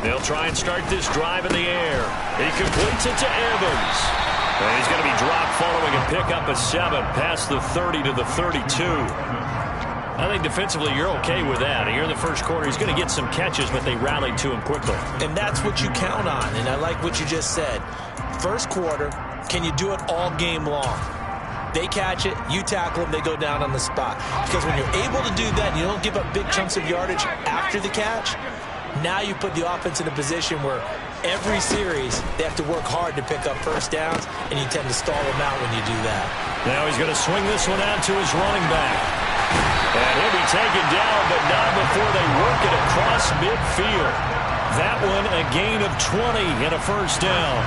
They'll try and start this drive in the air. He completes it to Evans. And he's going to be dropped following a pickup of 7 past the 30 to the 32. I think defensively you're okay with that. Here in the first quarter, he's going to get some catches, but they rallied to him quickly. And that's what you count on, and I like what you just said. First quarter, can you do it all game long? They catch it, you tackle them, they go down on the spot. Because when you're able to do that, and you don't give up big chunks of yardage after the catch, now you put the offense in a position where every series they have to work hard to pick up first downs, and you tend to stall them out when you do that. Now he's going to swing this one out to his running back. And he'll be taken down, but not before they work it across midfield. That one a gain of 20 and a first down.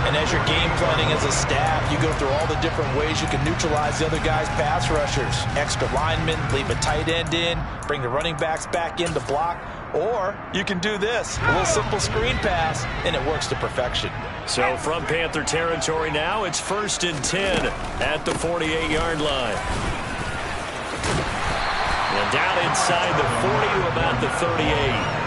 And as you're game planning as a staff, you go through all the different ways you can neutralize the other guy's pass rushers. Extra linemen, leave a tight end in, bring the running backs back in to block. Or you can do this, a little simple screen pass, and it works to perfection. So from Panther territory now, it's 1st and 10 at the 48-yard line. And down inside the 40 to about the 38.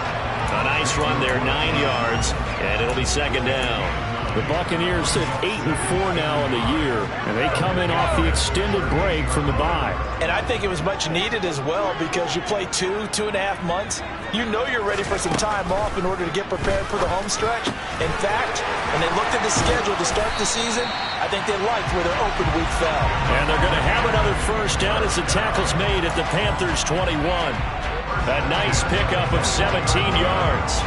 A nice run there, 9 yards, and it'll be 2nd down. The Buccaneers sit 8-4 now on the year, and they come in off the extended break from the bye. And I think it was much needed as well, because you play 2.5 months. You know you're ready for some time off in order to get prepared for the home stretch. In fact, when they looked at the schedule to start the season, I think they liked where their open week fell. And they're going to have another first down as the tackle's made at the Panthers' 21. A nice pickup of 17 yards.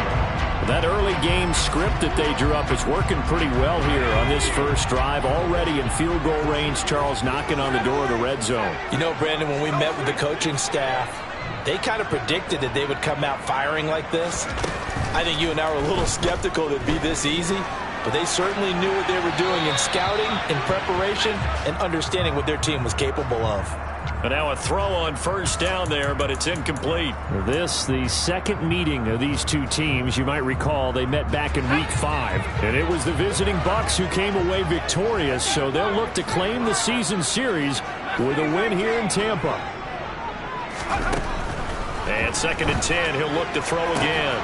That early game script that they drew up is working pretty well here on this first drive. Already in field goal range, Charles knocking on the door of the red zone. You know, Brandon, when we met with the coaching staff, they kind of predicted that they would come out firing like this. I think you and I were a little skeptical that it'd be this easy, but they certainly knew what they were doing in scouting, in preparation, and understanding what their team was capable of. But now a throw on first down there, but it's incomplete. This, the second meeting of these two teams. You might recall they met back in Week 5. And it was the visiting Bucs who came away victorious, so they'll look to claim the season series with a win here in Tampa. And 2nd and 10, he'll look to throw again.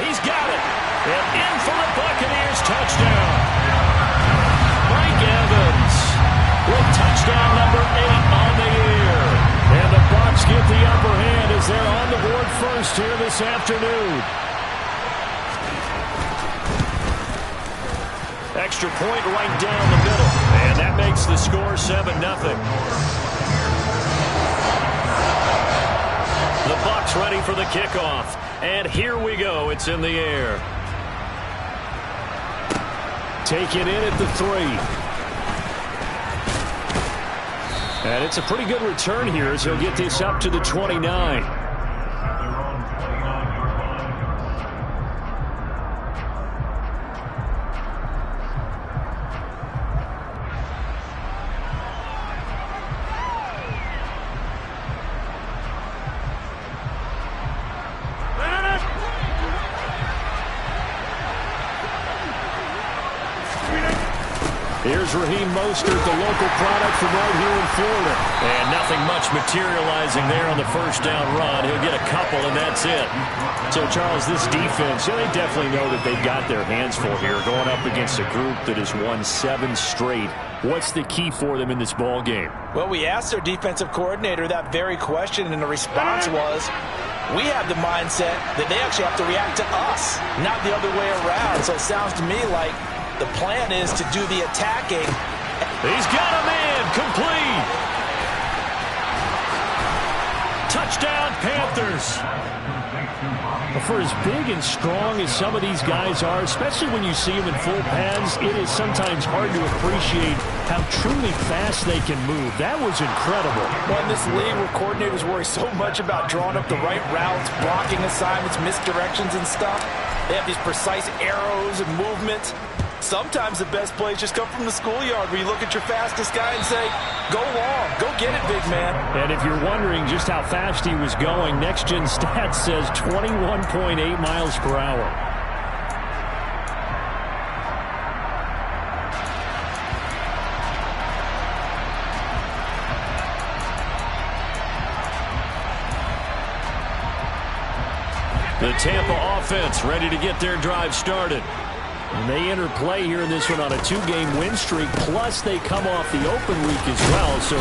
He's got it. And in for the Buccaneers, touchdown. Mike Evans with touchdown number 8 on the year. And the Bucs get the upper hand as they're on the board first here this afternoon. Extra point right down the middle. And that makes the score 7-0. The Bucs ready for the kickoff. And here we go. It's in the air. Take it in at the 3. And it's a pretty good return here as he'll get this up to the 29. Here's Raheem Mostert, the local product from right here in Florida. And nothing much materializing there on the first down run. He'll get a couple, and that's it. So, Charles, this defense, they definitely know that they've got their hands full here, going up against a group that has won 7 straight. What's the key for them in this ball game? Well, we asked their defensive coordinator that very question, and the response was, we have the mindset that they actually have to react to us, not the other way around. So it sounds to me like the plan is to do the attacking. He's got a man complete. Touchdown, Panthers. For as big and strong as some of these guys are, especially when you see them in full pads, it is sometimes hard to appreciate how truly fast they can move. That was incredible. Well, in this league where coordinators worry so much about drawing up the right routes, blocking assignments, misdirections and stuff, they have these precise arrows and movements. Sometimes the best plays just come from the schoolyard where you look at your fastest guy and say, go long, go get it, big man. And if you're wondering just how fast he was going, Next Gen Stats says 21.8 miles per hour. The Tampa offense ready to get their drive started. And they enter play here in this one on a 2-game win streak, plus they come off the open week as well. So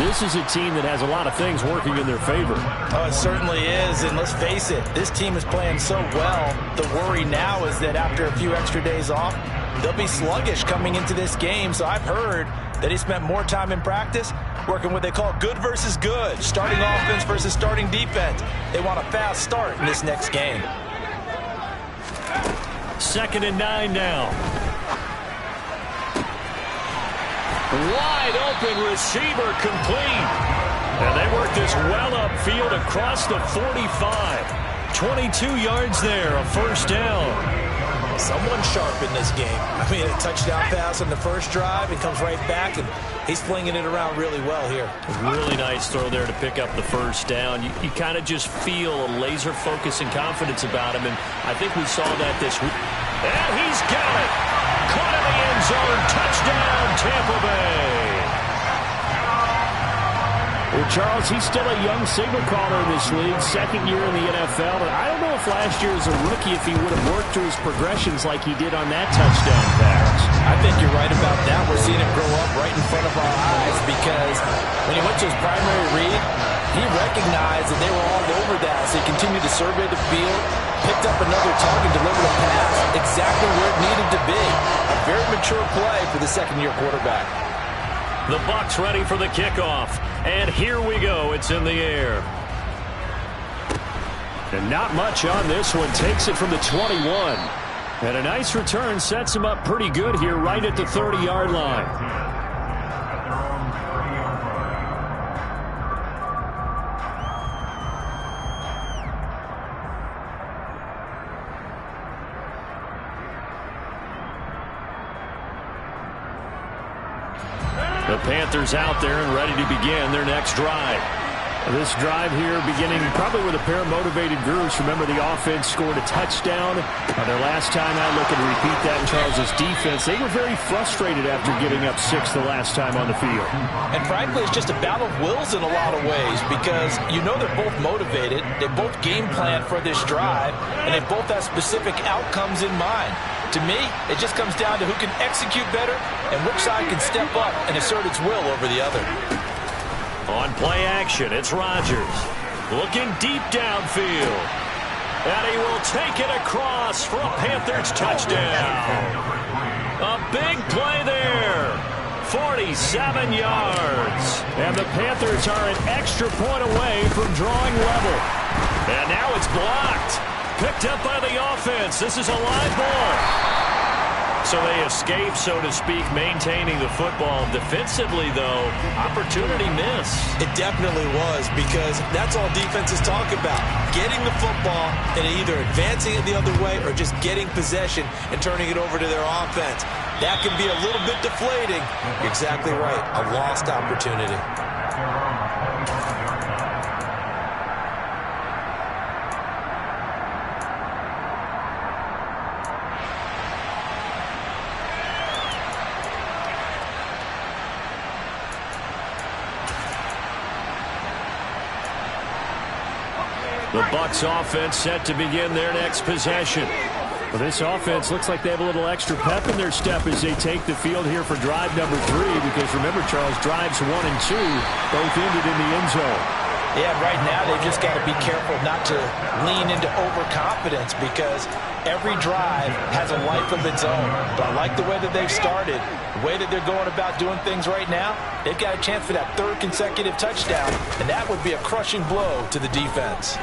this is a team that has a lot of things working in their favor. Oh, it certainly is, and let's face it, this team is playing so well. The worry now is that after a few extra days off, they'll be sluggish coming into this game. So I've heard that he spent more time in practice working what they call good versus good, starting offense versus starting defense. They want a fast start in this next game. 2nd and 9 now. Wide open receiver complete. And they work this well upfield across the 45. 22 yards there, a first down. Someone sharp in this game. I mean, a touchdown pass on the first drive. He comes right back, and he's flinging it around really well here. Really nice throw there to pick up the first down. You kind of just feel a laser focus and confidence about him, and I think we saw that this week. And he's got it. Caught in the end zone. Touchdown, Tampa Bay. Well, Charles, he's still a young signal caller in this league, 2nd year in the NFL. But I don't know if last year as a rookie if he would have worked through his progressions like he did on that touchdown pass. I think you're right about that. We're seeing him grow up right in front of our eyes because when he went to his primary read, he recognized that they were all over that. So he continued to survey the field, picked up another target, delivered a pass exactly where it needed to be. A very mature play for the second-year quarterback. The Bucs ready for the kickoff. And here we go. It's in the air. And not much on this one. Takes it from the 21. And a nice return sets him up pretty good here right at the 30-yard line. The Panthers out there and ready to begin their next drive. This drive here beginning probably with a pair of motivated groups. Remember, the offense scored a touchdown. Their last time out, looking to repeat that in Charles's defense. They were very frustrated after giving up 6 the last time on the field. And frankly, it's just a battle of wills in a lot of ways because you know they're both motivated. They both game plan for this drive, and they both have specific outcomes in mind. To me, it just comes down to who can execute better and which side can step up and assert its will over the other. On play action, it's Rodgers. Looking deep downfield. And he will take it across for a Panthers touchdown. A big play there. 47 yards. And the Panthers are an extra point away from drawing level. And now it's blocked. Picked up by the offense. This is a live ball. So they escape, so to speak, maintaining the football. Defensively, though, opportunity missed. It definitely was because that's all defenses talk about. Getting the football and either advancing it the other way or just getting possession and turning it over to their offense. That can be a little bit deflating. You're exactly right. A lost opportunity. The Bucs offense set to begin their next possession. Well, this offense looks like they have a little extra pep in their step as they take the field here for drive number 3 because remember, Charles, drives 1 and 2 both ended in the end zone. Yeah, right now they've just got to be careful not to lean into overconfidence because every drive has a life of its own. But I like the way that they've started, the way that they're going about doing things right now. They've got a chance for that 3rd consecutive touchdown, and that would be a crushing blow to the defense.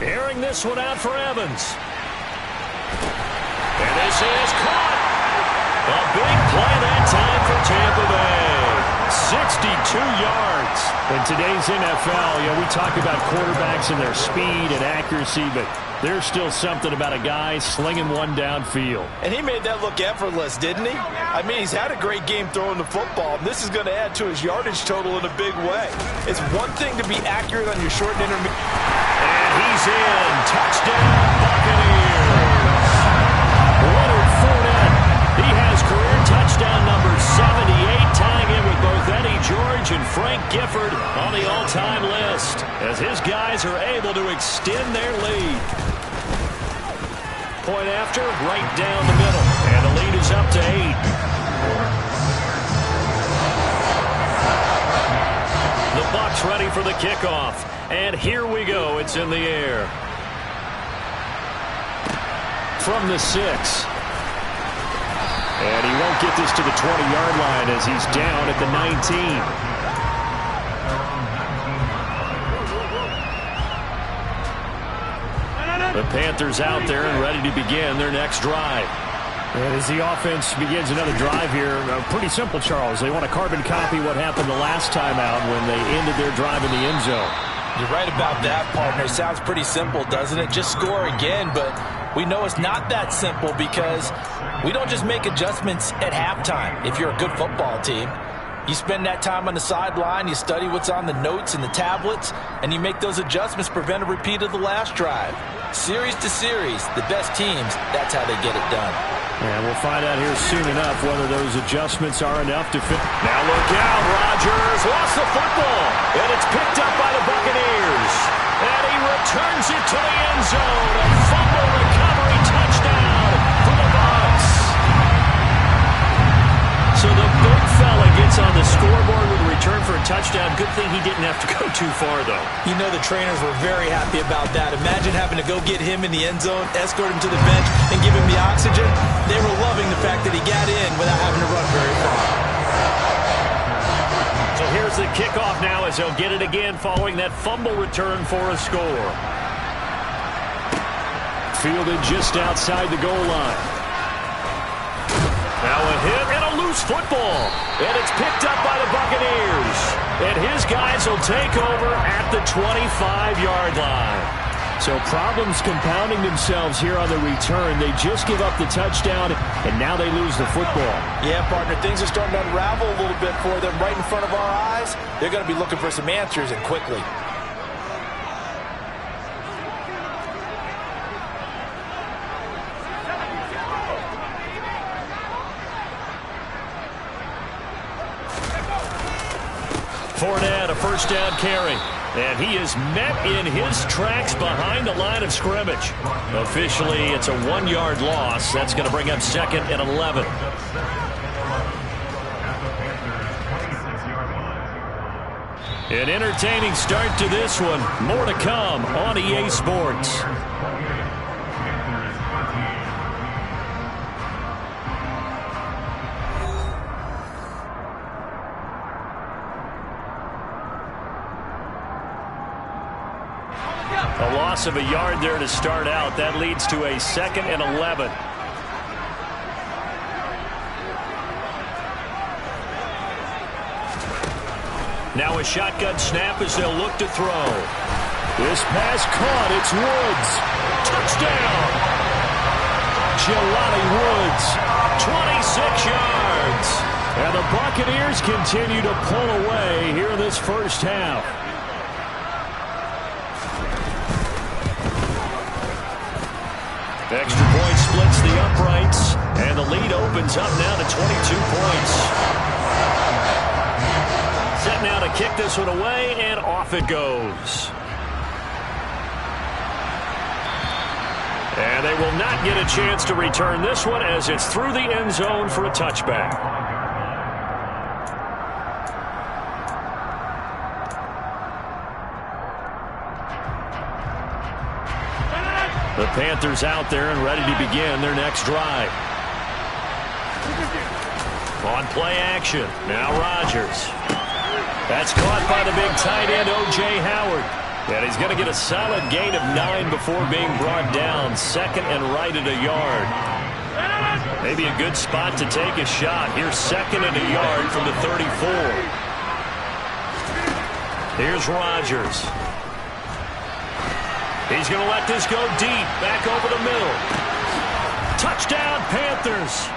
Airing this one out for Evans. And this is caught. A big play that time for Tampa Bay. 62 yards. In today's NFL, we talk about quarterbacks and their speed and accuracy, but there's still something about a guy slinging one downfield. And he made that look effortless, didn't he? I mean, he's had a great game throwing the football. This is going to add to his yardage total in a big way. It's one thing to be accurate on your short and intermediate. And he's in. Touchdown, Buccaneers. Leonard Fournette. He has career touchdown number 78, tying in with both Eddie George and Frank Gifford on the all-time list as his guys are able to extend their lead. Point after, right down the middle. And the lead is up to 8. The Bucs ready for the kickoff. And here we go. It's in the air. From the 6. And he won't get this to the 20-yard line as he's down at the 19. The Panthers out there and ready to begin their next drive. And as the offense begins another drive here, pretty simple, Charles. They want to carbon copy what happened the last time out when they ended their drive in the end zone. You're right about that, partner. Sounds pretty simple, doesn't it? Just score again, but we know it's not that simple because we don't just make adjustments at halftime. If you're a good football team, you spend that time on the sideline, you study what's on the notes and the tablets, and you make those adjustments, prevent a repeat of the last drive. Series to series, the best teams, that's how they get it done. And we'll find out here soon enough whether those adjustments are enough to fit. Now look out, Rodgers lost the football, and it's picked up by the Buccaneers. And he returns it to the end zone. A fumble recovery touchdown for the Bucs. So the big fella gets on the scoreboard with a return for a touchdown. Good thing he didn't have to go too far, though. You know the trainers were very happy about that. Imagine having to go get him in the end zone, escort him to the bench, and give him the oxygen. They were loving the fact that he got in without having to run very far. So here's the kickoff now as they'll get it again following that fumble return for a score. Fielded just outside the goal line. Now a hit and a loose football. And it's picked up by the Buccaneers. And his guys will take over at the 25-yard line. So problems compounding themselves here on the return. They just give up the touchdown, and now they lose the football. Yeah, partner, things are starting to unravel a little bit for them right in front of our eyes. They're going to be looking for some answers, and quickly. Fournette, a first down carry. And he is met in his tracks behind the line of scrimmage. Officially, it's a 1-yard loss. That's going to bring up 2nd and 11. An entertaining start to this one. More to come on EA Sports. A loss of a yard there to start out. That leads to a 2nd and 11. Now a shotgun snap as they'll look to throw. This pass caught. It's Woods. Touchdown. Jelani Woods. 26 yards. And the Buccaneers continue to pull away here in this first half. Extra point splits the uprights, and the lead opens up now to 22 points. Set now to kick this one away, and off it goes. And they will not get a chance to return this one as it's through the end zone for a touchback. The Panthers out there and ready to begin their next drive. On play action. Now Rodgers. That's caught by the big tight end, O.J. Howard. And he's going to get a solid gain of 9 before being brought down. 2nd and right at a yard. Maybe a good spot to take a shot. Here's 2nd and a yard from the 34. Here's Rodgers. He's going to let this go deep. Back over the middle. Touchdown, Panthers.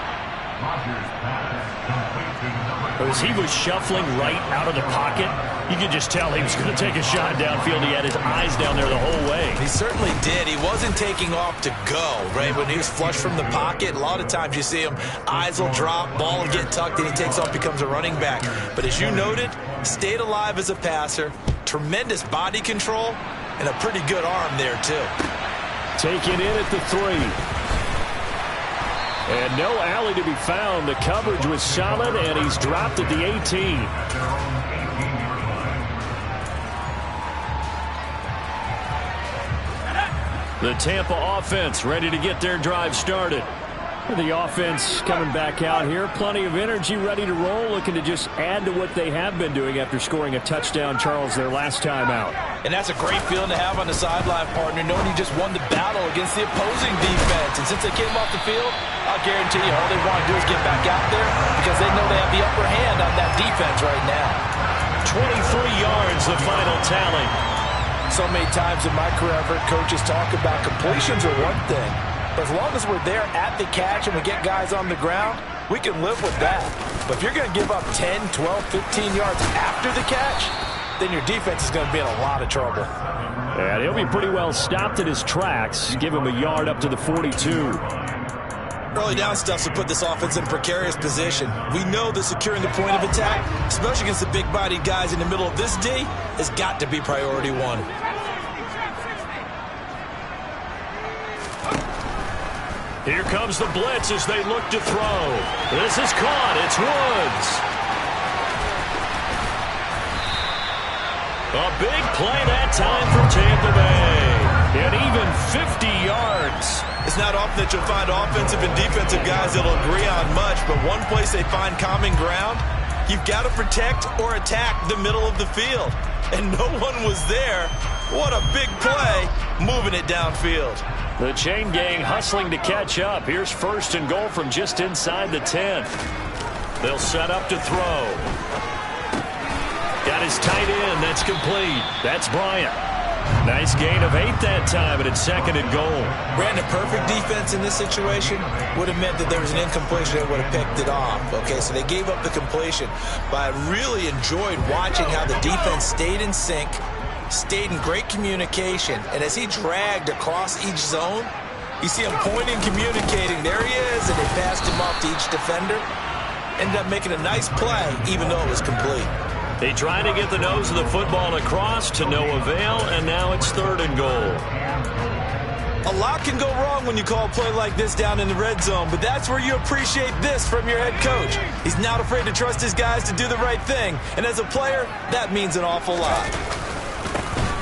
As he was shuffling right out of the pocket, you could just tell he was going to take a shot downfield. He had his eyes down there the whole way. He certainly did. He wasn't taking off to go, right? When he was flush from the pocket, a lot of times you see him, eyes will drop, ball will get tucked, and he takes off, becomes a running back. But as you noted, stayed alive as a passer, tremendous body control, and a pretty good arm there, too. Taken in at the 3. And no alley to be found. The coverage was solid, and he's dropped at the 18. The Tampa offense ready to get their drive started. The offense coming back out here. Plenty of energy, ready to roll, looking to just add to what they have been doing after scoring a touchdown, Charles, their last time out. And that's a great feeling to have on the sideline, partner, knowing you just won the battle against the opposing defense. And since they came off the field, I'll guarantee you all they want to do is get back out there because they know they have the upper hand on that defense right now. 23 yards, the final tally. So many times in my career, I've heard coaches talk about completions are one thing. But as long as we're there at the catch and we get guys on the ground, we can live with that. But if you're going to give up 10, 12, 15 yards after the catch, then your defense is going to be in a lot of trouble. And he'll be pretty well stopped in his tracks. Give him a yard up to the 42. Early down stuff to put this offense in a precarious position. We know that securing the point of attack, especially against the big-bodied guys in the middle of this D, has got to be priority one. Here comes the blitz as they look to throw. This is caught. It's Woods. A big play that time for Tampa Bay. And even 50 yards. It's not often that you'll find offensive and defensive guys that'll agree on much, but one place they find common ground, you've got to protect or attack the middle of the field. And no one was there. What a big play, moving it downfield. The chain gang hustling to catch up. Here's 1st and goal from just inside the 10. They'll set up to throw. Got his tight end. That's complete. That's Bryant. Nice gain of 8 that time, and it's 2nd and goal. Brandon, perfect defense in this situation would have meant that there was an incompletion that would have picked it off. Okay, so they gave up the completion. But I really enjoyed watching how the defense stayed in sync, stayed in great communication, and as he dragged across each zone, you see him pointing, communicating. There he is, and they passed him off to each defender. Ended up making a nice play, even though it was complete. He tried to get the nose of the football across to no avail, and now it's 3rd and goal. A lot can go wrong when you call a play like this down in the red zone, but that's where you appreciate this from your head coach. He's not afraid to trust his guys to do the right thing, and as a player, that means an awful lot.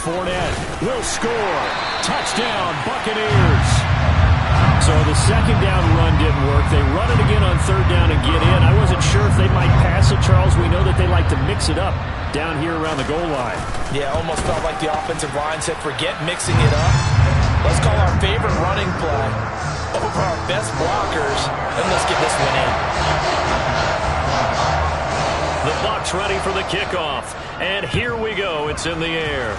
Fournette will score. Touchdown, Buccaneers. So the 2nd down run didn't work. They run it again on 3rd down and get in. I wasn't sure if they might pass it, Charles. We know that they like to mix it up down here around the goal line. Yeah, almost felt like the offensive line said, forget mixing it up. Let's call our favorite running play over our best blockers, and let's get this one in. The Bucs ready for the kickoff. And here we go. It's in the air.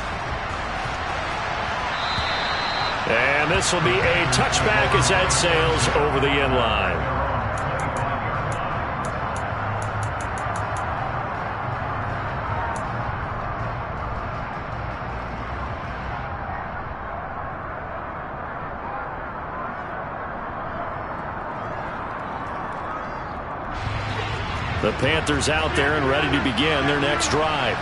And this will be a touchback as that sails over the end line. The Panthers out there and ready to begin their next drive.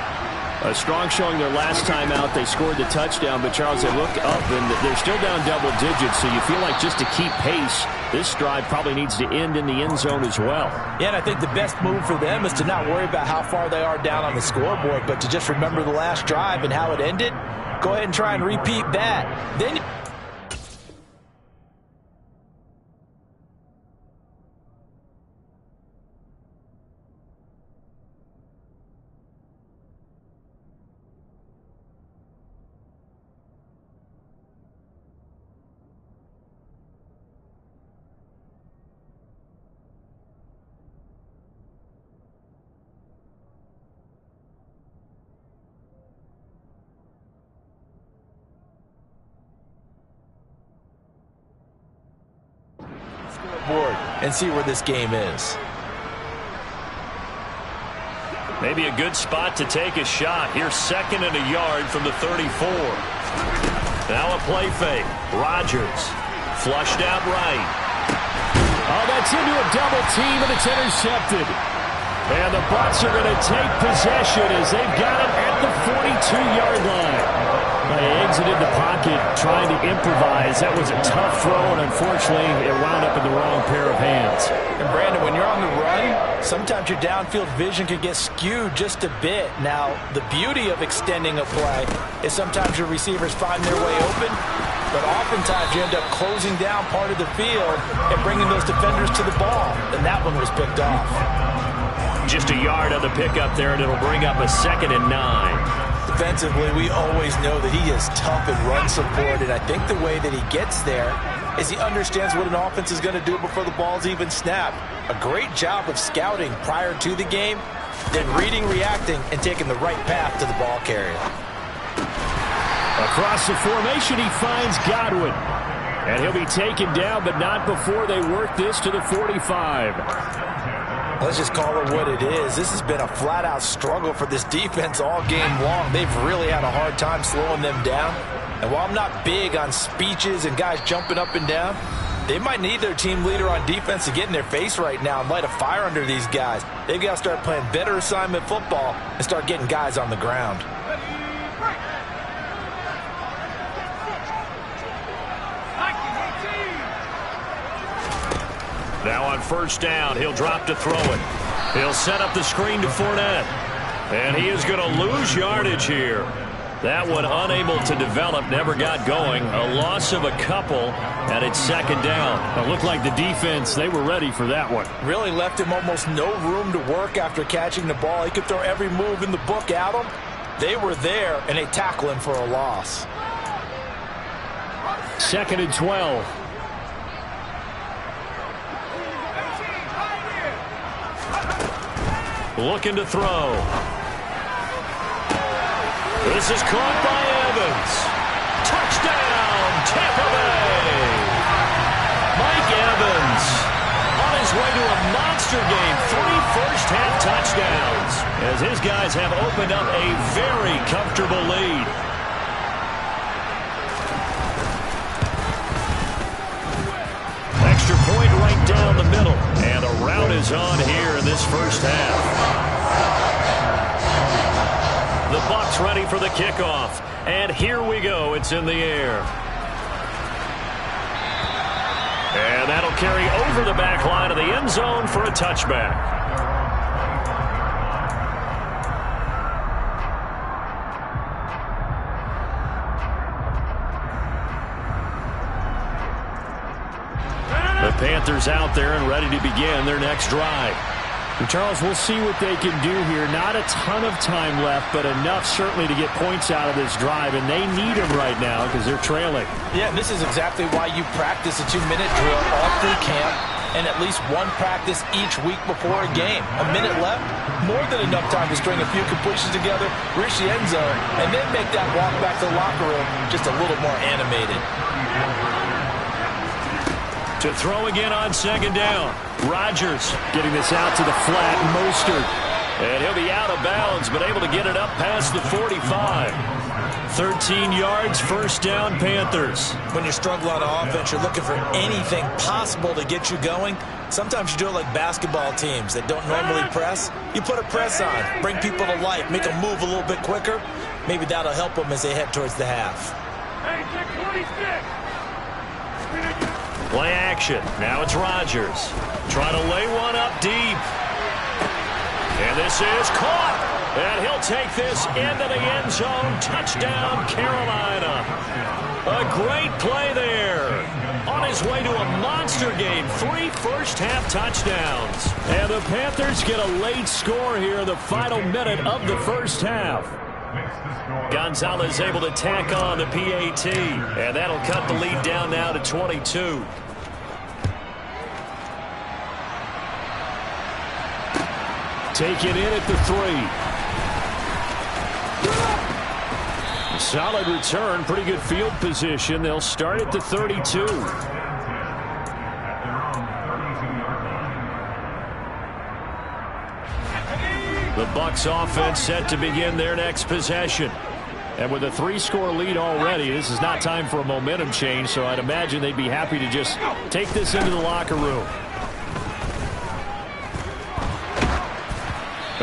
A strong showing their last time out. They scored the touchdown, but Charles, they look up and they're still down double digits, so you feel like just to keep pace, this drive probably needs to end in the end zone as well. Yeah, and I think the best move for them is to not worry about how far they are down on the scoreboard, but to just remember the last drive and how it ended. Go ahead and try and repeat that. Then board and see where this game is. Maybe a good spot to take a shot. Here's 2nd and a yard from the 34. Now a play fake. Rodgers flushed out right. Oh, that's into a double team, and it's intercepted. And the Bucs are going to take possession as they've got it at the 42-yard line. They exited the pocket trying to improvise. That was a tough throw, and unfortunately, it wound up in the wrong pair of hands. And Brandon, when you're on the run, sometimes your downfield vision can get skewed just a bit. Now, the beauty of extending a play is sometimes your receivers find their way open, but oftentimes you end up closing down part of the field and bringing those defenders to the ball, and that one was picked off. Just a yard on the pickup there, and it'll bring up a 2nd and 9. Defensively, we always know that he is tough in run support, and I think the way that he gets there is he understands what an offense is going to do before the ball's even snapped. A great job of scouting prior to the game, then reading, reacting, and taking the right path to the ball carrier. Across the formation, he finds Godwin. And he'll be taken down, but not before they work this to the 45. Let's just call it what it is. This has been a flat-out struggle for this defense all game long. They've really had a hard time slowing them down. And while I'm not big on speeches and guys jumping up and down, they might need their team leader on defense to get in their face right now and light a fire under these guys. They've got to start playing better assignment football and start getting guys on the ground. Now on 1st down, he'll drop to throw it. He'll set up the screen to Fournette. And he is going to lose yardage here. That one unable to develop, never got going. A loss of a couple, and it's 2nd down. It looked like the defense, they were ready for that one. Really left him almost no room to work after catching the ball. He could throw every move in the book at him. They were there, and they tackle him for a loss. 2nd and 12. Looking to throw. This is caught by Evans. Touchdown, Tampa Bay. Mike Evans on his way to a monster game. 3 first-half touchdowns as his guys have opened up a very comfortable lead. Extra point right down the middle. And a rout is on here in this first half. The Bucs ready for the kickoff. And here we go. It's in the air. And that'll carry over the back line of the end zone for a touchback. The Panthers out there and ready to begin their next drive. And Charles, we'll see what they can do here. Not a ton of time left, but enough certainly to get points out of this drive, and they need them right now because they're trailing. Yeah, and this is exactly why you practice a 2-minute drill all through camp and at least one practice each week before a game. A minute left, more than enough time to string a few completions together, reach the end zone, and then make that walk back to the locker room just a little more animated. To throw again on 2nd down. Rodgers getting this out to the flat. Mostert. And he'll be out of bounds, but able to get it up past the 45. 13 yards, 1st down, Panthers. When you struggle on offense, you're looking for anything possible to get you going. Sometimes you do it like basketball teams that don't normally press. You put a press on, bring people to life, make them move a little bit quicker. Maybe that'll help them as they head towards the half. Play action. Now it's Rodgers. Trying to lay one up deep. And this is caught. And he'll take this into the end zone. Touchdown, Carolina. A great play there. On his way to a monster game. 3 first-half touchdowns. And the Panthers get a late score here in the final minute of the first half. Gonzalez able to tack on the PAT. And that'll cut the lead down now to 22. Taken in at the 3. Solid return, pretty good field position. They'll start at the 32. The Bucs offense set to begin their next possession. And with a 3-score lead already, this is not time for a momentum change, so I'd imagine they'd be happy to just take this into the locker room.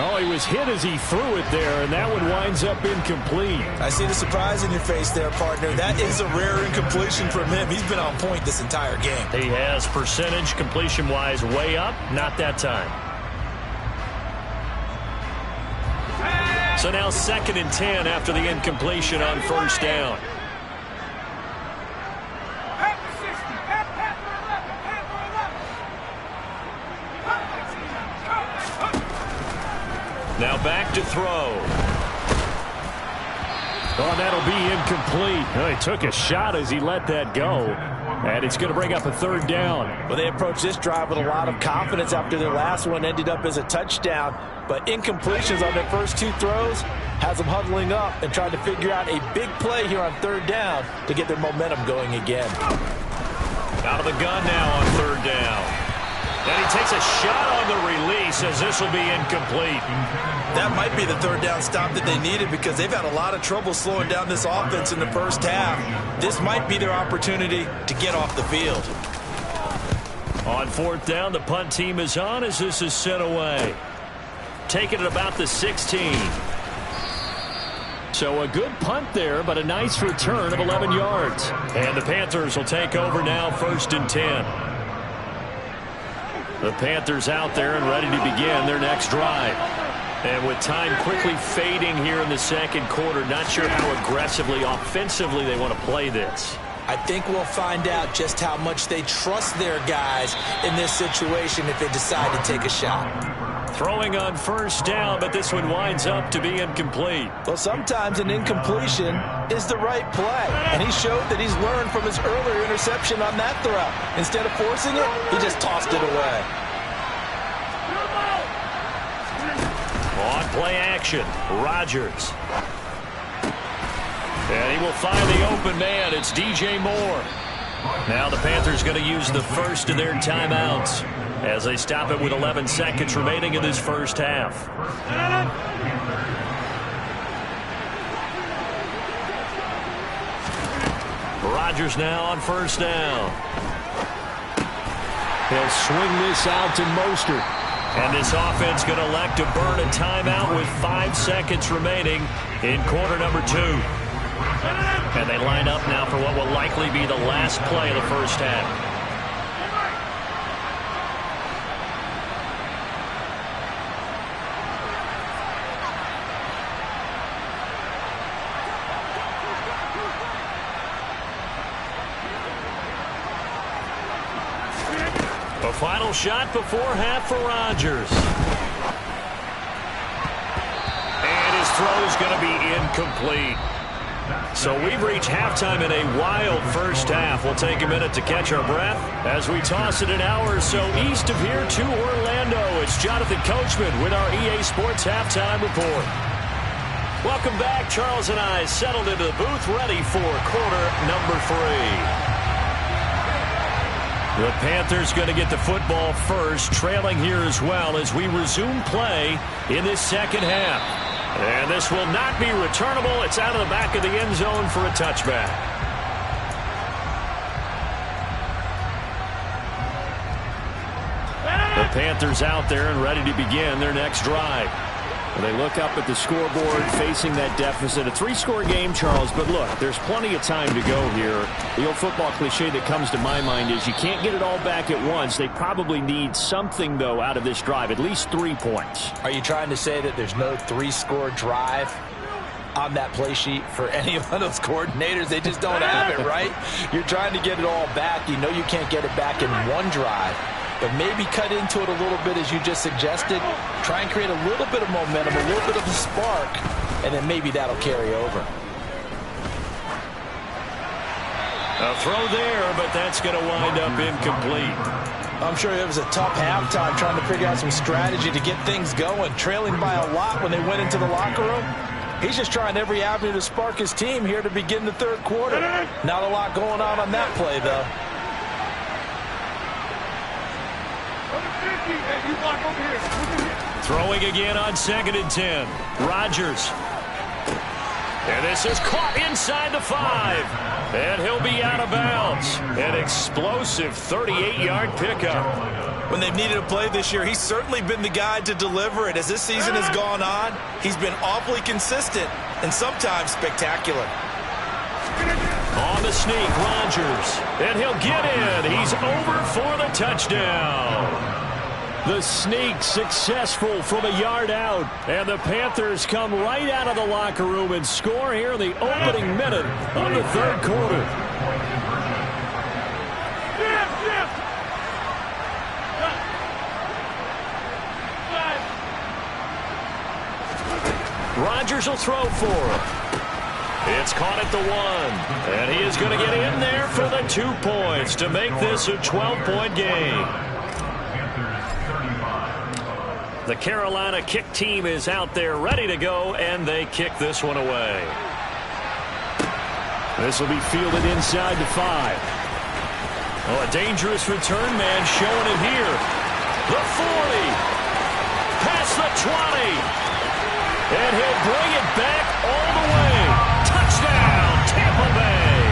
Oh, he was hit as he threw it there, and that one winds up incomplete. I see the surprise in your face there, partner. That is a rare incompletion from him. He's been on point this entire game. He has percentage completion-wise way up. Not that time. So now 2nd and 10 after the incompletion on first down. Now back to throw. Oh, and that'll be incomplete. Oh, he took a shot as he let that go. And it's going to bring up a 3rd down. Well, they approached this drive with a lot of confidence after their last one ended up as a touchdown. But incompletions on their first 2 throws has them huddling up and trying to figure out a big play here on 3rd down to get their momentum going again. Out of the gun now on 3rd down. And he takes a shot on the release as this will be incomplete. That might be the 3rd down stop that they needed because they've had a lot of trouble slowing down this offense in the first half. This might be their opportunity to get off the field. On 4th down, the punt team is on as this is sent away. Taking it about the 16. So a good punt there, but a nice return of 11 yards. And the Panthers will take over now 1st and 10. The Panthers out there and ready to begin their next drive. And with time quickly fading here in the 2nd quarter, not sure how aggressively, offensively they want to play this. I think we'll find out just how much they trust their guys in this situation if they decide to take a shot. Throwing on 1st down, but this one winds up to be incomplete. Well, sometimes an incompletion is the right play, and he showed that he's learned from his earlier interception on that throw. Instead of forcing it, he just tossed it away. On play action, Rodgers. And he will find the open man. It's DJ Moore. Now the Panthers going to use the first of their timeouts as they stop it with 11 seconds remaining in this first half. Rodgers now on 1st down. He'll swing this out to Mostert. And this offense going to elect to burn a timeout with 5 seconds remaining in quarter number 2. And they line up now for what will likely be the last play of the first half. A final shot before half for Rodgers. And his throw is going to be incomplete. So we've reached halftime in a wild first half. We'll take a minute to catch our breath as we toss it an hour or so east of here to Orlando. It's Jonathan Coachman with our EA Sports Halftime Report. Welcome back. Charles and I settled into the booth ready for quarter number 3. The Panthers going to get the football first, trailing here as well as we resume play in this second half. And this will not be returnable. It's out of the back of the end zone for a touchback. The Panthers out there and ready to begin their next drive. They look up at the scoreboard facing that deficit. A 3-score game, Charles, but look, there's plenty of time to go here. The old football cliche that comes to my mind is you can't get it all back at once. They probably need something, though, out of this drive, at least 3 points. Are you trying to say that there's no 3-score drive on that play sheet for any of those coordinators? They just don't have it, right? You're trying to get it all back. You know you can't get it back in one drive. But maybe cut into it a little bit as you just suggested. Try and create a little bit of momentum, a little bit of a spark, and then maybe that'll carry over. A throw there, but that's going to wind up incomplete. I'm sure it was a tough halftime trying to figure out some strategy to get things going. Trailing by a lot when they went into the locker room. He's just trying every avenue to spark his team here to begin the 3rd quarter. Not a lot going on that play, though. Throwing again on 2nd and 10. Rodgers. And this is caught inside the 5. And he'll be out of bounds. An explosive 38-yard pickup. When they've needed a play this year, he's certainly been the guy to deliver it. As this season has gone on, he's been awfully consistent and sometimes spectacular. On the sneak, Rodgers. And he'll get in. He's over for the touchdown. The sneak successful from a yard out. And the Panthers come right out of the locker room and score here in the opening minute of the third quarter. Rodgers will throw for him. It's caught at the 1. And he is going to get in there for the 2 points to make this a 12-point game. The Carolina kick team is out there ready to go, and they kick this one away. This will be fielded inside the 5. Oh, a dangerous return man showing it here. The 40. Past the 20. And he'll bring it back all the way. Touchdown, Tampa Bay.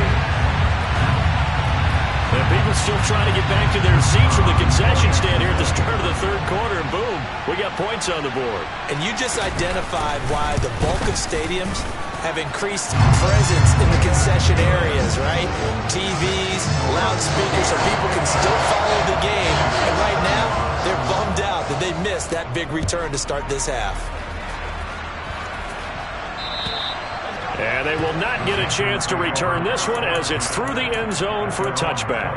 And people still trying to get back to their seats from the concession stand here at the start of the third quarter. And boom, we got points on the board. And you just identified why the bulk of stadiums have increased presence in the concession areas, right? TVs, loudspeakers, so people can still follow the game. And right now, they're bummed out that they missed that big return to start this half. And they will not get a chance to return this one as it's through the end zone for a touchback.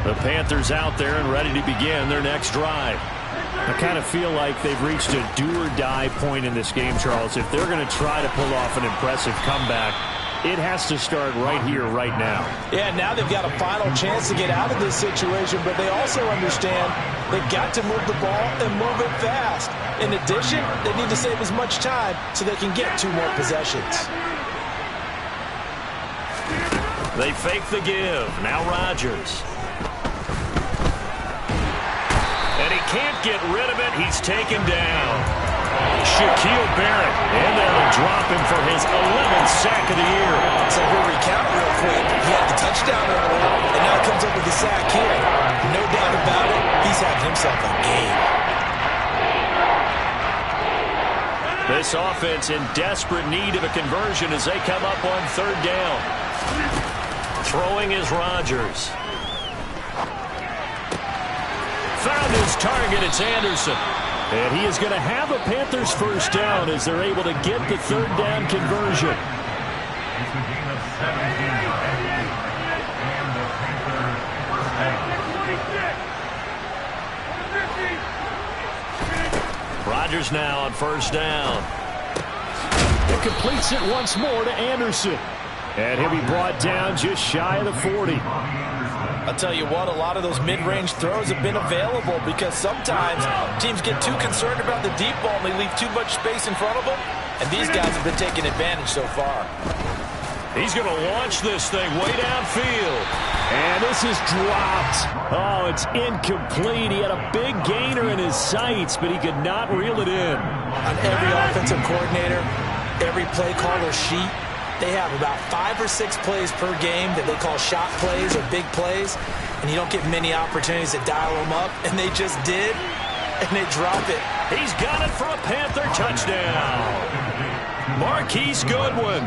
The Panthers out there and ready to begin their next drive. I kind of feel like they've reached a do-or-die point in this game, Charles. If they're going to try to pull off an impressive comeback, it has to start right here, right now. Yeah, now they've got a final chance to get out of this situation, but they also understand they've got to move the ball and move it fast. In addition, they need to save as much time so they can get 2 more possessions. They fake the give. Now Rodgers. And he can't get rid of it. He's taken down. Shaquille Barrett, and they'll drop him for his 11th sack of the year. So we'll recount real quick. He had the touchdown earlier, and now comes up with the sack here. No doubt about it, he's had himself a game. This offense in desperate need of a conversion as they come up on third down. Throwing is Rodgers. Found his target, it's Anderson. And he is going to have a Panthers first down as they're able to get the third down conversion. Rodgers now on first down. It completes it once more to Anderson. And he'll be brought down just shy of the 40. I'll tell you what, a lot of those mid-range throws have been available because sometimes teams get too concerned about the deep ball and they leave too much space in front of them. And these guys have been taking advantage so far. He's going to launch this thing way downfield. And this is dropped. Oh, it's incomplete. He had a big gainer in his sights, but he could not reel it in. On every offensive coordinator, every play caller sheet, they have about 5 or 6 plays per game that they call shot plays or big plays, and you don't get many opportunities to dial them up, and they just did, and they drop it. He's got it for a Panther touchdown. Marquise Goodwin,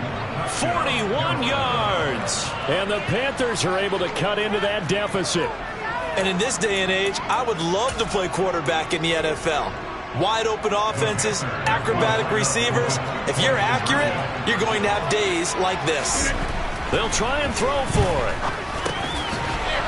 41 yards. And the Panthers are able to cut into that deficit. And in this day and age, I would love to play quarterback in the NFL. Wide open offenses, acrobatic receivers. If you're accurate, you're going to have days like this. They'll try and throw for it.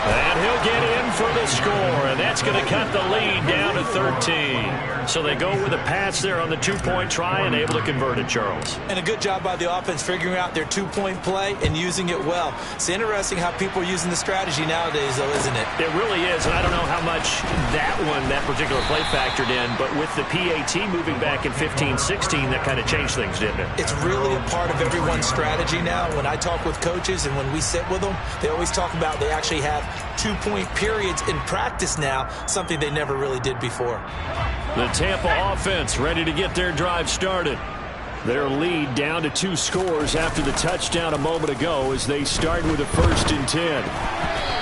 And he'll get in for the score, and that's going to cut the lead down to 13. So they go with a pass there on the two-point try and able to convert it, Charles. And a good job by the offense figuring out their two-point play and using it well. It's interesting how people are using the strategy nowadays, though, isn't it? It really is, and I don't know how much that particular play factored in, but with the PAT moving back in 15-16, that kind of changed things, didn't it? It's really a part of everyone's strategy now. When I talk with coaches and when we sit with them, they always talk about they actually have 2-point periods in practice now, something they never really did before. The Tampa offense ready to get their drive started. Their lead down to 2 scores after the touchdown a moment ago as they start with a 1st and 10.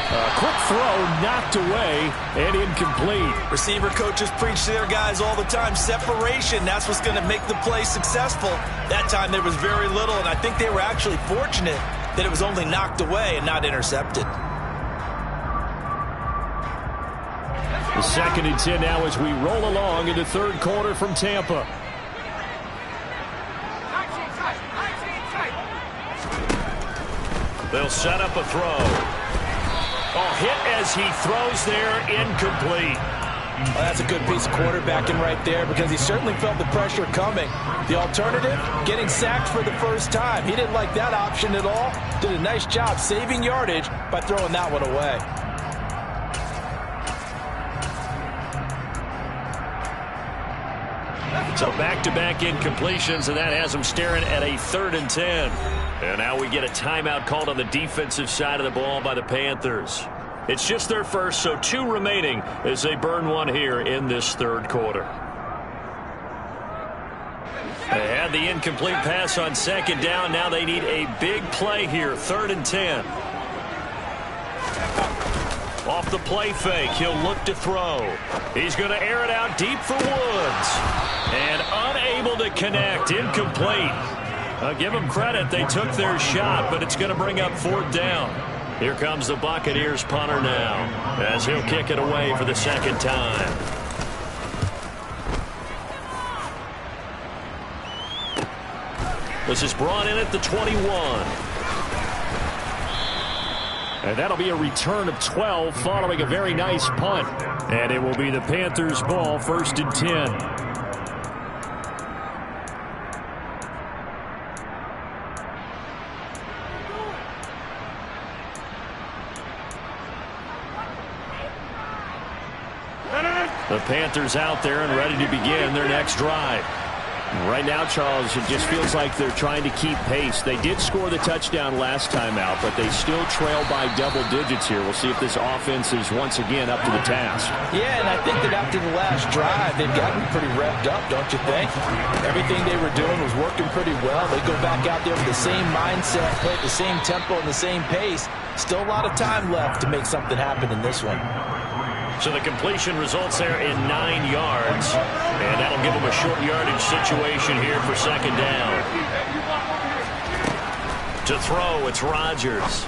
A quick throw knocked away and incomplete. Receiver coaches preach to their guys all the time. Separation, that's what's going to make the play successful. That time there was very little, and I think they were actually fortunate that it was only knocked away and not intercepted. The 2nd and 10 now as we roll along in the 3rd quarter from Tampa. They'll set up a throw. Oh, hit as he throws there, incomplete. Well, that's a good piece of quarterbacking right there because he certainly felt the pressure coming. The alternative, getting sacked for the first time. He didn't like that option at all. Did a nice job saving yardage by throwing that one away. So back-to-back incompletions, and that has them staring at a 3rd and 10. And now we get a timeout called on the defensive side of the ball by the Panthers. It's just their first, so 2 remaining as they burn one here in this 3rd quarter. They had the incomplete pass on 2nd down. Now they need a big play here, 3rd and 10. Off the play fake, he'll look to throw. He's going to air it out deep for Woods. And unable to connect, incomplete. I'll give them credit, they took their shot, but it's going to bring up 4th down. Here comes the Buccaneers punter now, as he'll kick it away for the 2nd time. This is brought in at the 21. And that'll be a return of 12 following a very nice punt. And it will be the Panthers' ball, 1st and 10. The Panthers out there and ready to begin their next drive. Right now, Charles, it just feels like they're trying to keep pace. They did score the touchdown last time out, but they still trail by double digits here. We'll see if this offense is once again up to the task. Yeah, and I think that after the last drive, they've gotten pretty revved up, don't you think? Everything they were doing was working pretty well. They go back out there with the same mindset, play at the same tempo and the same pace. Still a lot of time left to make something happen in this one. So the completion results there in 9 yards. And that'll give them a short yardage situation here for 2nd down. To throw, it's Rodgers.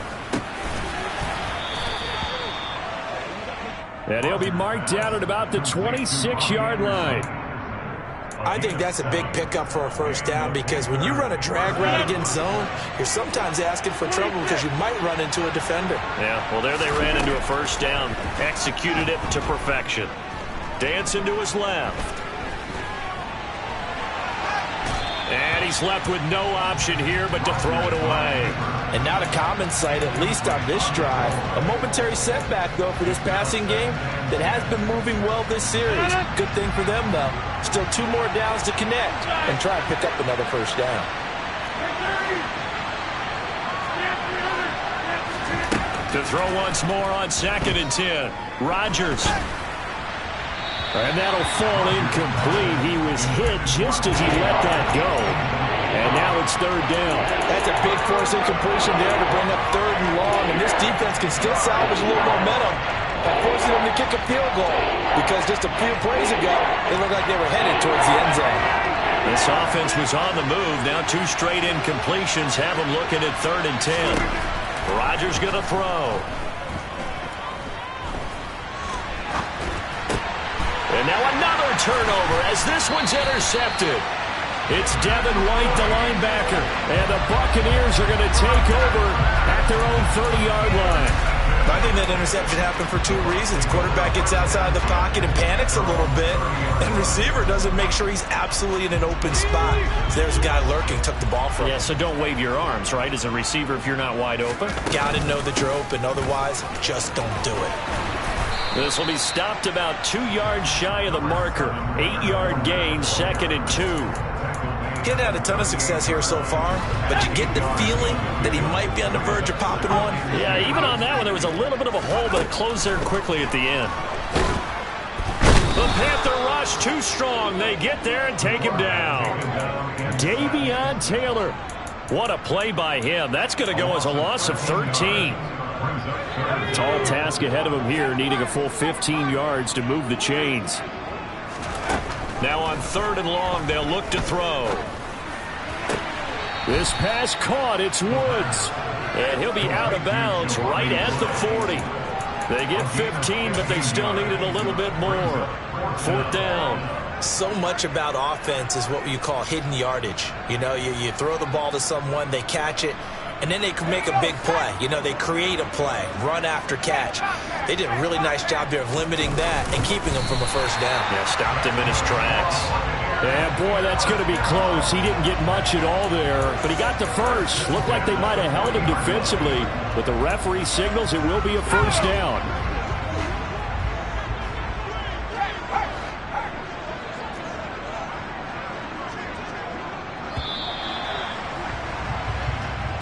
And he'll be marked down at about the 26-yard line. I think that's a big pickup for a 1st down because when you run a drag route against zone, you're sometimes asking for trouble because you might run into a defender. Yeah, well, there they ran into a 1st down. Executed it to perfection. Dancing to his left. And he's left with no option here but to throw it away. And not a common sight, at least on this drive. A momentary setback, though, for this passing game that has been moving well this series. Good thing for them, though. Still 2 more downs to connect and try and pick up another 1st down. To throw once more on 2nd and 10. Rodgers. And that'll fall incomplete. He was hit just as he let that go. And now it's 3rd down. That's a big force incompletion there to bring up 3rd and long. And this defense can still salvage a little momentum by forcing them to kick a field goal. Because just a few plays ago, it looked like they were headed towards the end zone. This offense was on the move. Now 2 straight incompletions have them looking at 3rd and 10. Rodgers going to throw. And now another turnover as this one's intercepted. It's Devin White, the linebacker, and the Buccaneers are going to take over at their own 30-yard line. I think that interception happened for 2 reasons. Quarterback gets outside the pocket and panics a little bit, and receiver doesn't make sure he's absolutely in an open spot. So there's a guy lurking, took the ball from him. Yeah, so don't wave your arms, right, as a receiver if you're not wide open. Got to know that you're open. Otherwise, just don't do it. This will be stopped about 2 yards shy of the marker. 8-yard gain, 2nd and 2. He hasn't had a ton of success here so far, but you get the feeling that he might be on the verge of popping one. Yeah, even on that one, there was a little bit of a hole, but it closed there quickly at the end. The Panther rush too strong. They get there and take him down. Davion Taylor. What a play by him. That's going to go as a loss of 13. Tall task ahead of him here, needing a full 15 yards to move the chains. Now on 3rd and long, they'll look to throw. This pass caught. It's Woods. And he'll be out of bounds right at the 40. They get 15, but they still needed a little bit more. 4th down. So much about offense is what you call hidden yardage. You know, you throw the ball to someone, they catch it, and then they can make a big play. You know, they create a play, run after catch. They did a really nice job there of limiting that and keeping him from a first down. Yeah, stopped him in his tracks. Yeah, boy, that's going to be close. He didn't get much at all there, but he got the first. Looked like they might have held him defensively, but the referee signals it will be a first down.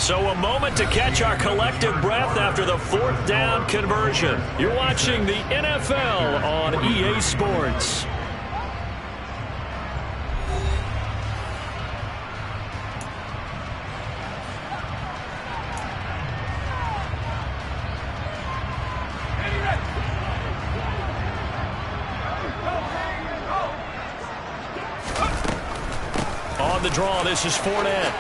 So a moment to catch our collective breath after the 4th down conversion. You're watching the NFL on EA Sports. On the draw, this is Fournette.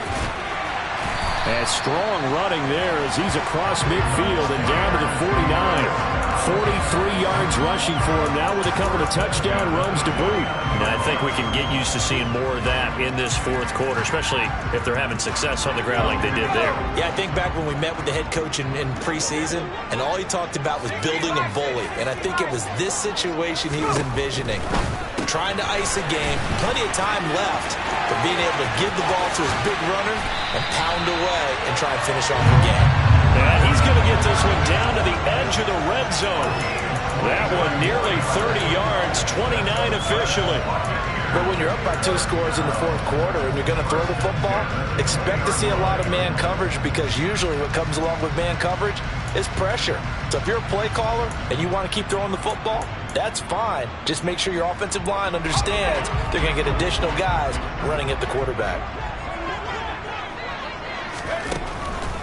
And strong running there as he's across midfield and down to the 49. 43 yards rushing for him now with a couple of touchdown runs to boot. And I think we can get used to seeing more of that in this 4th quarter, especially if they're having success on the ground like they did there. Yeah, I think back when we met with the head coach in preseason, and all he talked about was building a bully. And I think it was this situation he was envisioning. Trying to ice a game, plenty of time left, but being able to give the ball to his big runner and pound away and try and finish off the game. And he's going to get this one down to the edge of the red zone. That one nearly 30 yards, 29 officially. But when you're up by 2 scores in the 4th quarter and you're going to throw the football, expect to see a lot of man coverage, because usually what comes along with man coverage is pressure. So if you're a play caller and you want to keep throwing the football, that's fine. Just make sure your offensive line understands they're going to get additional guys running at the quarterback.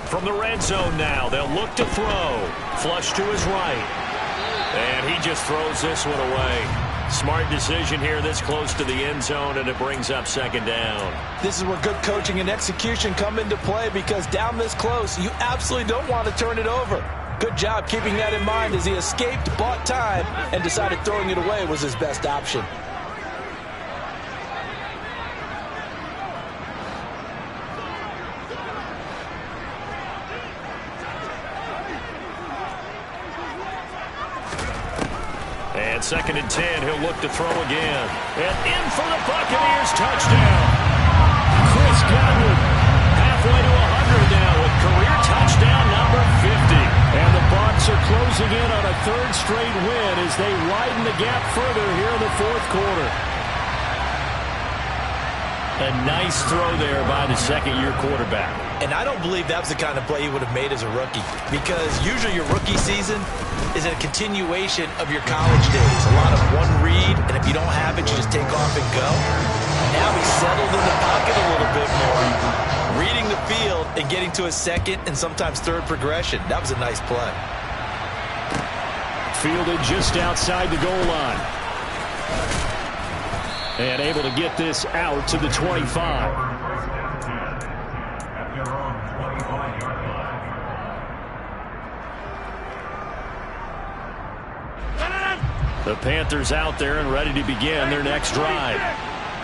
From the red zone now, they'll look to throw. Flush to his right. And he just throws this one away. Smart decision here this close to the end zone, and it brings up 2nd down. This is where good coaching and execution come into play, because down this close, you absolutely don't want to turn it over. Good job keeping that in mind as he escaped, bought time, and decided throwing it away was his best option. And 2nd and 10, he'll look to throw again. And in for the Buccaneers, touchdown. Chris Godwin, halfway to 100 now with career touchdown number 50. And the Bucs are closing in on a 3rd straight win as they widen the gap further here in the 4th quarter. A nice throw there by the 2nd-year quarterback. And I don't believe that was the kind of play he would have made as a rookie, because usually your rookie season is a continuation of your college days. A lot of one read, and if you don't have it, you just take off and go. Now he's settled in the pocket a little bit more, reading the field and getting to a 2nd and sometimes 3rd progression. That was a nice play. Fielded just outside the goal line. And able to get this out to the 25. The Panthers out there and ready to begin their next drive.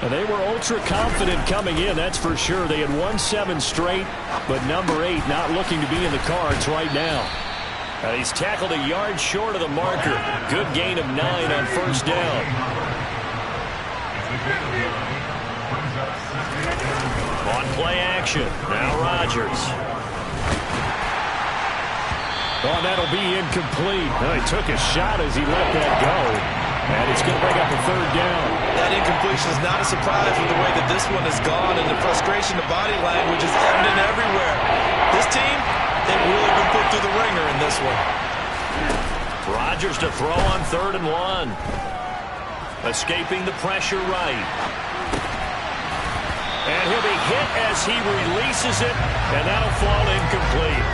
And they were ultra confident coming in, that's for sure. They had won 7 straight, but number 8 not looking to be in the cards right now. He's tackled a yard short of the marker. Good gain of 9 on 1st down. On play action, now Rodgers. Oh, that'll be incomplete. Well, he took a shot as he let that go. And it's going to bring up a third down. That incompletion is not a surprise with the way that this one has gone, and the frustration of body language is evident everywhere. This team, they've really been put through the ringer in this one. Rodgers to throw on 3rd and 1. Escaping the pressure right. And he'll be hit as he releases it, and that'll fall incomplete.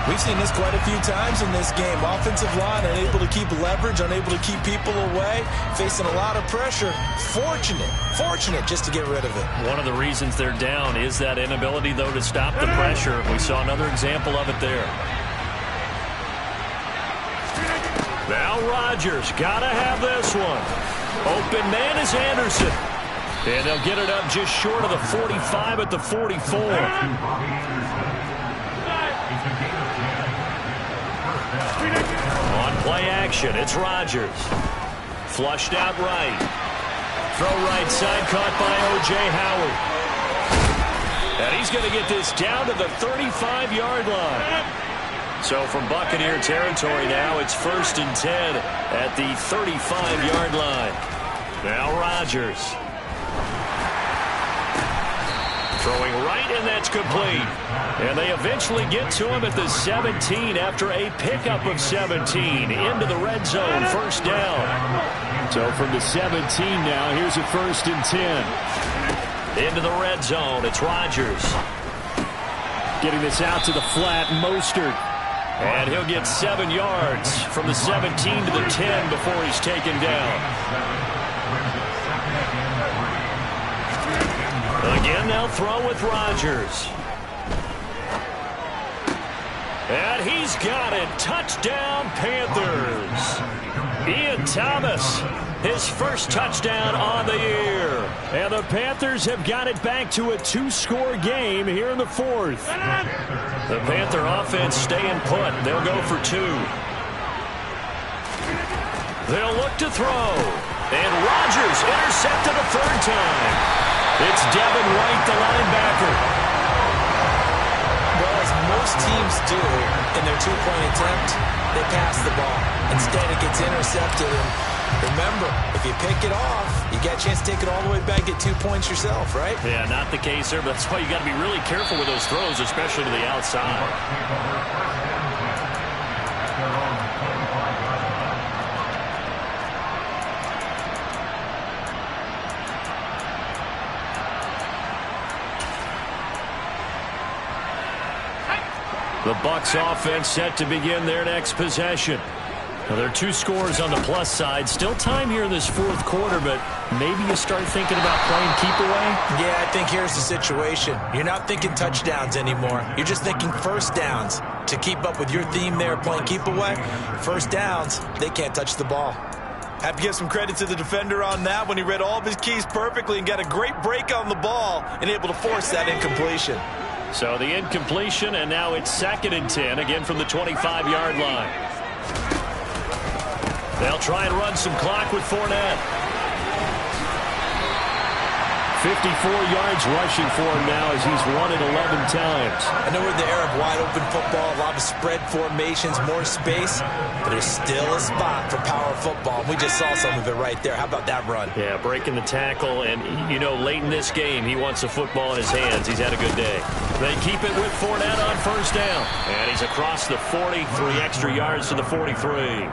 We've seen this quite a few times in this game. Offensive line unable to keep leverage, unable to keep people away, facing a lot of pressure. Fortunate just to get rid of it. One of the reasons they're down is that inability, though, to stop the pressure. We saw another example of it there. Now Rodgers, gotta have this one. Open man is Anderson. And they'll get it up just short of the 45 at the 44. On play action, it's Rodgers. Flushed out right. Throw right side, caught by O.J. Howard. And he's going to get this down to the 35-yard line. So from Buccaneer territory now, it's 1st and 10 at the 35-yard line. Now Rodgers. Throwing right, and that's complete. And they eventually get to him at the 17 after a pickup of 17 into the red zone, 1st down. So from the 17 now, here's a 1st and 10. Into the red zone, it's Rodgers. Getting this out to the flat, Mostert. And he'll get 7 yards from the 17 to the 10 before he's taken down. Again, they'll throw with Rodgers. And he's got it. Touchdown, Panthers. Ian Thomas, his first touchdown on the year. And the Panthers have got it back to a 2-score game here in the 4th. The Panther offense staying put. They'll go for 2. They'll look to throw. And Rodgers intercepted a 3rd time. It's Devin White, the linebacker. Well, as most teams do in their 2-point attempt, they pass the ball. Instead, it gets intercepted. And remember, if you pick it off, you get a chance to take it all the way back, get 2 points yourself, right? Yeah, not the case there, but that's why you got to be really careful with those throws, especially to the outside. The Bucs offense set to begin their next possession. Now, there are 2 scores on the plus side. Still time here in this 4th quarter, but maybe you start thinking about playing keep away? Yeah, I think here's the situation. You're not thinking touchdowns anymore. You're just thinking 1st downs. To keep up with your theme there, playing keep away, 1st downs, they can't touch the ball. Have to give some credit to the defender on that when he read all of his keys perfectly and got a great break on the ball and able to force that incompletion. So the incompletion, and now it's 2nd and 10, again from the 25-yard line. They'll try and run some clock with Fournette. 54 yards rushing for him now as he's run it 11 times. I know we're in the era of wide-open football, a lot of spread formations, more space, but there's still a spot for power football. We just saw some of it right there. How about that run? Yeah, breaking the tackle, and, you know, late in this game, he wants the football in his hands. He's had a good day. They keep it with Fournette on 1st down, and he's across the 40, 3 extra yards to the 43.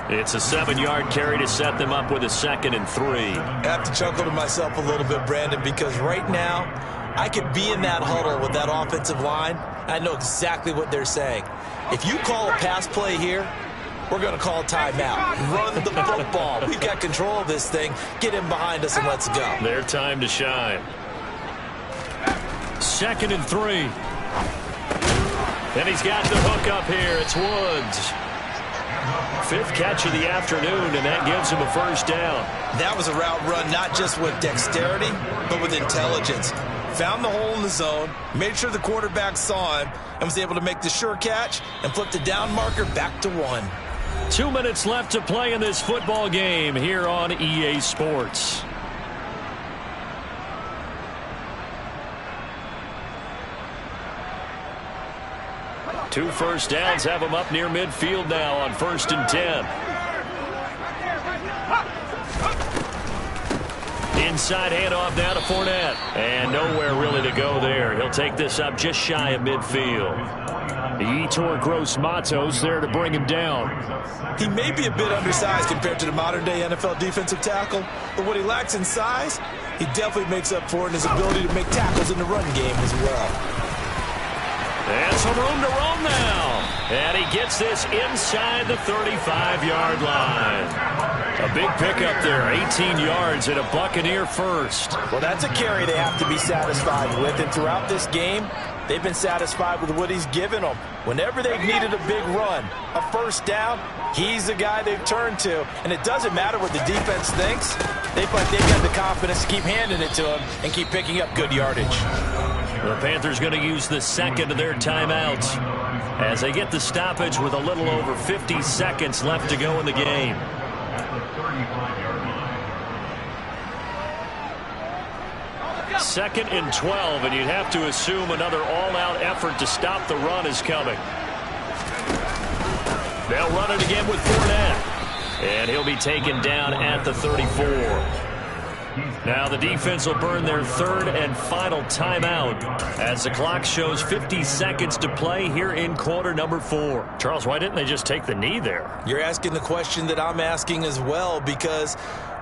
It's a 7-yard carry to set them up with a 2nd and 3. I have to chuckle to myself a little bit, Brandon, because right now I could be in that huddle with that offensive line. I know exactly what they're saying. If you call a pass play here, we're going to call a timeout. Run the football. We've got control of this thing. Get in behind us and let's go. Their time to shine. 2nd and 3. And he's got the hook up here. It's Woods. 5th catch of the afternoon, and that gives him a 1st down. That was a route run not just with dexterity, but with intelligence. Found the hole in the zone, made sure the quarterback saw him, and was able to make the sure catch and flip the down marker back to 1. 2 minutes left to play in this football game here on EA Sports. Two 1st downs have them up near midfield now on 1st and 10. Inside handoff now to Fournette. And nowhere really to go there. He'll take this up just shy of midfield. Yetur Gross-Matos there to bring him down. He may be a bit undersized compared to the modern-day NFL defensive tackle, but what he lacks in size, he definitely makes up for in his ability to make tackles in the run game as well. And some room to roam now. And he gets this inside the 35-yard line. A big pickup there, 18 yards and a Buccaneer first. Well, that's a carry they have to be satisfied with, and throughout this game, they've been satisfied with what he's given them. Whenever they've needed a big run, a first down, he's the guy they've turned to. And it doesn't matter what the defense thinks. They feel like they've got the confidence to keep handing it to him and keep picking up good yardage. The Panthers going to use the second of their timeouts as they get the stoppage with a little over 50 seconds left to go in the game. Second and 12, and you'd have to assume another all-out effort to stop the run is coming. They'll run it again with Fournette, and he'll be taken down at the 34. Now the defense will burn their third and final timeout as the clock shows 50 seconds to play here in quarter number 4. Charles, why didn't they just take the knee there? You're asking the question that I'm asking as well, because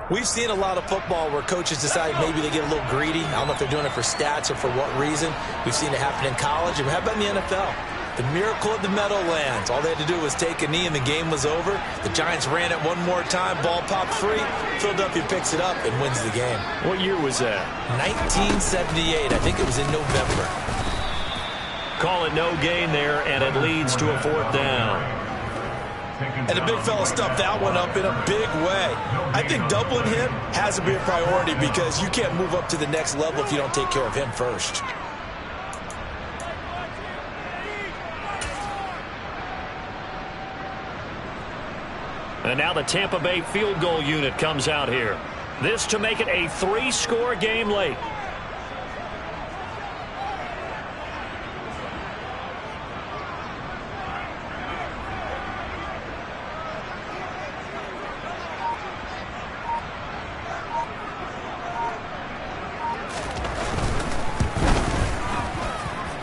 we've seen a lot of football where coaches decide maybe they get a little greedy. I don't know if they're doing it for stats or for what reason. We've seen it happen in college, and how about in the NFL? The miracle of the Meadowlands. All they had to do was take a knee and the game was over. The Giants ran it one more time. Ball popped free. Philadelphia picks it up and wins the game. What year was that? 1978. I think it was in November. Call it no gain there, and it leads to a fourth down. And the big fella stuffed that one up in a big way. I think doubling him has to be a priority because you can't move up to the next level if you don't take care of him first. And now the Tampa Bay field goal unit comes out here. This to make it a 3-score game late.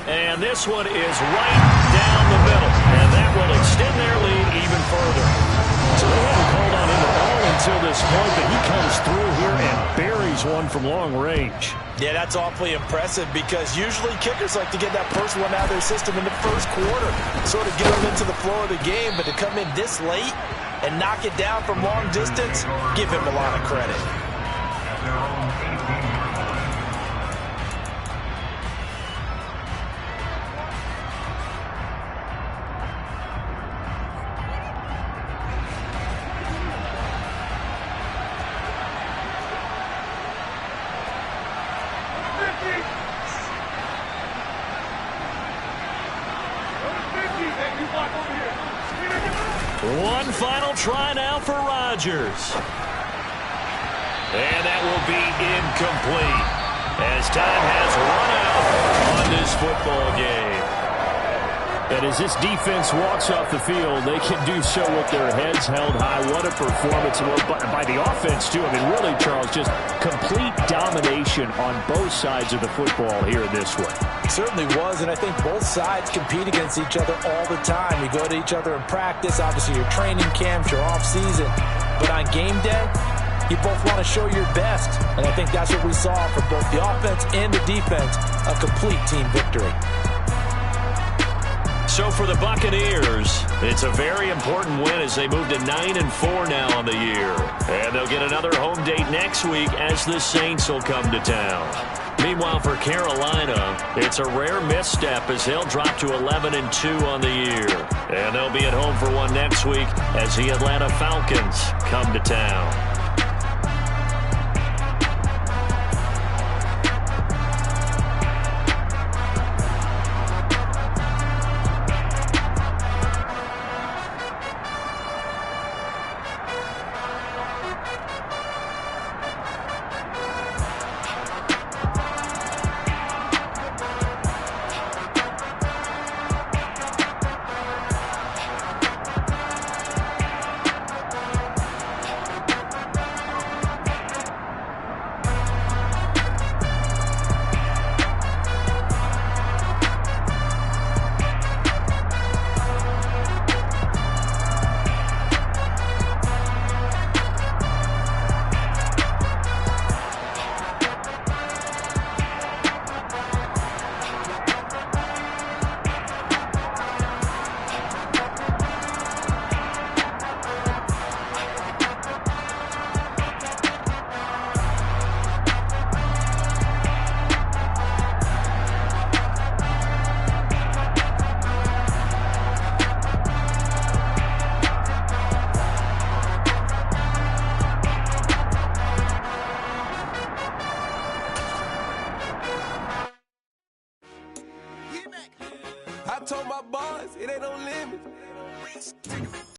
And this one is right down the middle. And that will extend their lead even further. So they haven't called on him at all until this point, but he comes through here and buries one from long range. Yeah, that's awfully impressive because usually kickers like to get that first one out of their system in the first quarter, sort of get them into the flow of the game, but to come in this late and knock it down from long distance, give him a lot of credit. One final try now for Rodgers. And that will be incomplete as time has run out on this football game. And as this defense walks off the field, they can do so with their heads held high. What a performance by the offense, too. I mean, really, Charles, just complete domination on both sides of the football here in this one. It certainly was, and I think both sides compete against each other all the time. You go to each other in practice, obviously your training camps, your off-season. But on game day, you both want to show your best. And I think that's what we saw from both the offense and the defense, a complete team victory. So for the Buccaneers, it's a very important win as they move to 9-4 now on the year. And they'll get another home date next week as the Saints will come to town. Meanwhile, for Carolina, it's a rare misstep as they'll drop to 11-2 on the year. And they'll be at home for one next week as the Atlanta Falcons come to town. told my boys, it ain't no limit.